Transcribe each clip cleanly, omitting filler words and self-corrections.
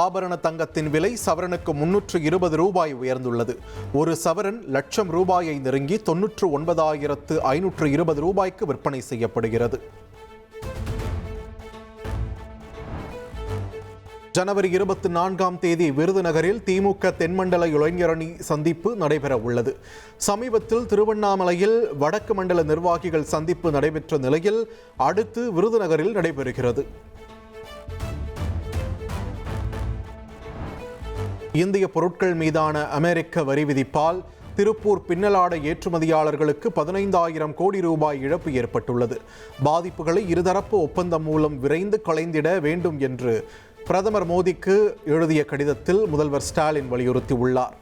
ஆபரண தங்கத்தின் விலை சவரனுக்கு 320 ரூபாய் உயர்ந்துள்ளது. ஒரு சவரன் லட்சம் ரூபாயை நெருங்கி 99,520 ரூபாய்க்கு விற்பனை செய்யப்படுகிறது. ஜனவரி 24ஆம் தேதி விருதுநகரில் திமுக தென்மண்டல இளைஞரணி சந்திப்பு நடைபெற உள்ளது. சமீபத்தில் திருவண்ணாமலையில் வடக்கு மண்டல நிர்வாகிகள் சந்திப்பு நடைபெற்ற நிலையில் அடுத்து விருதுநகரில் நடைபெறுகிறது. இந்திய பொருட்கள் மீதான அமெரிக்க வரி விதிப்பால் திருப்பூர் பின்னலாடை ஏற்றுமதியாளர்களுக்கு 15,000 கோடி ரூபாய் இழப்பு ஏற்பட்டுள்ளது. பாதிப்புகளை இருதரப்பு ஒப்பந்தம் மூலம் விரைந்து களைந்திட வேண்டும் என்று பிரதமர் மோடிக்கு எழுதிய கடிதத்தில் முதல்வர் ஸ்டாலின் வலியுறுத்தியுள்ளார்.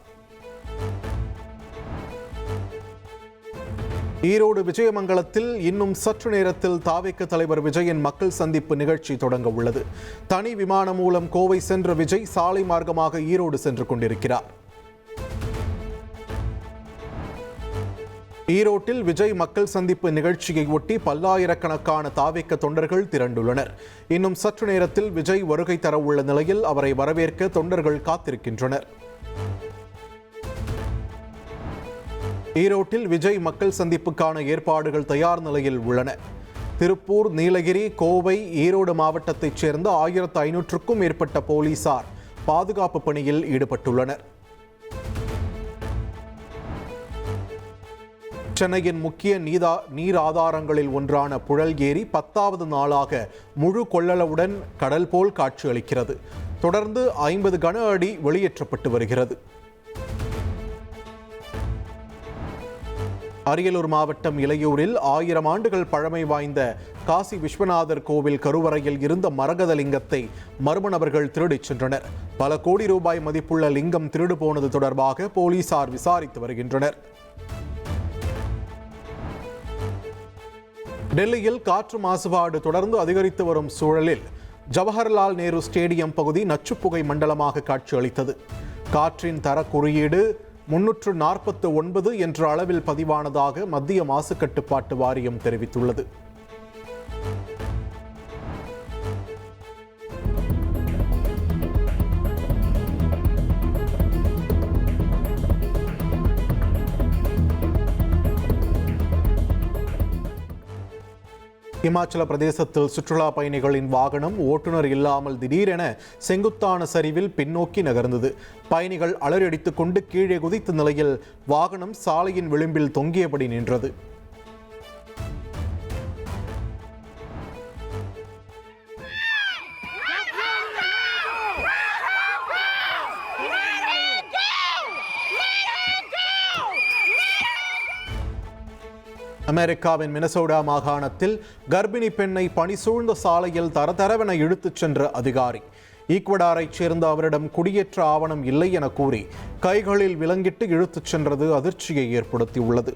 ஈரோடு விஜயமங்கலத்தில் இன்னும் சற்று நேரத்தில் தாவேக தலைவர் விஜயின் மக்கள் சந்திப்பு நிகழ்ச்சி தொடங்க உள்ளது. தனி விமானம் மூலம் கோவை சென்ற விஜய் சாலை மார்க்கமாக ஈரோடு சென்று கொண்டிருக்கிறார். ஈரோட்டில் விஜய் மக்கள் சந்திப்பு நிகழ்ச்சியை ஒட்டி பல்லாயிரக்கணக்கான தாவேக தொண்டர்கள் திரண்டுள்ளனர். இன்னும் சற்று நேரத்தில் விஜய் வருகை தர உள்ள நிலையில் அவரை வரவேற்க தொண்டர்கள் காத்திருக்கின்றனர். ஈரோட்டில் விஜய் மக்கள் சந்திப்புக்கான ஏற்பாடுகள் தயார் நிலையில் உள்ளன. திருப்பூர், நீலகிரி, கோவை, ஈரோடு மாவட்டத்தைச் சேர்ந்த 1500க்கும் மேற்பட்ட போலீசார் பாதுகாப்பு பணியில் ஈடுபட்டுள்ளனர். சென்னையின் முக்கிய நீர் ஆதாரங்களில் ஒன்றான புழல் ஏரி 10வது நாளாக முழு கொள்ளளவுடன் கடல் போல் காட்சியளிக்கிறது. தொடர்ந்து 50 கன அடி வெளியேற்றப்பட்டு வருகிறது. அரியலூர் மாவட்டம் இளையூரில் 1000 ஆண்டுகள் பழமை வாய்ந்த காசி விஸ்வநாதர் கோவில் கருவறையில் இருந்த மரகத லிங்கத்தை மர்ம நபர்கள் திருடிச் சென்றனர். பல கோடி ரூபாய் மதிப்புள்ள லிங்கம் திருடு போனது தொடர்பாக போலீசார் விசாரித்து வருகின்றனர். டெல்லியில் காற்று மாசுபாடு தொடர்ந்து அதிகரித்து வரும் சூழலில் ஜவஹர்லால் நேரு ஸ்டேடியம் பகுதி நச்சுப்புகை மண்டலமாக காட்சியளித்தது. காற்றின் தர குறியீடு 349 என்ற அளவில் பதிவானதாக மத்திய மாசு கட்டுப்பாட்டு வாரியம் தெரிவித்துள்ளது. இமாச்சல பிரதேசத்தில் சுற்றுலா பயணிகளின் வாகனம் ஓட்டுநர் இல்லாமல் திடீரென செங்குத்தான சரிவில் பின்னோக்கி நகர்ந்தது. பயணிகள் அலறடித்துக் கொண்டு கீழே குதித்த நிலையில் வாகனம் சாலையின் விளிம்பில் தொங்கியபடி நின்றது. அமெரிக்காவின் மினசோடா மாகாணத்தில் கர்ப்பிணி பெண்ணை பனி சூழ்ந்த சாலையில் தரதரவென இழுத்துச் சென்ற அதிகாரி. ஈக்வடாரைச் சேர்ந்த அவரிடம் குடியேற்ற ஆவணம் இல்லை என கூறி கைகளில் விலங்கிட்டு இழுத்துச் சென்றது அதிர்ச்சியை ஏற்படுத்தியுள்ளது.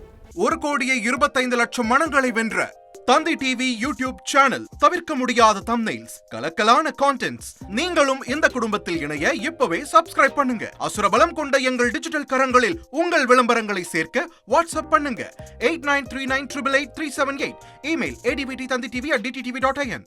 1,25,00,000 மனங்களை வென்ற தந்தி டிவி யூடியூப் சேனல். தவிர்க்க முடியாத தம்ப்நெயில்ஸ், கலக்கலான கான்டென்ட்ஸ். நீங்களும் இந்த குடும்பத்தில் இணைய இப்பவே சப்ஸ்கிரைப் பண்ணுங்க. அசுரபலம் கொண்ட எங்கள் டிஜிட்டல் கரங்களில் உங்கள் விளம்பரங்களை சேர்க்க வாட்ஸ்அப் பண்ணுங்க. 8939888378. Email advttv@dttv.in.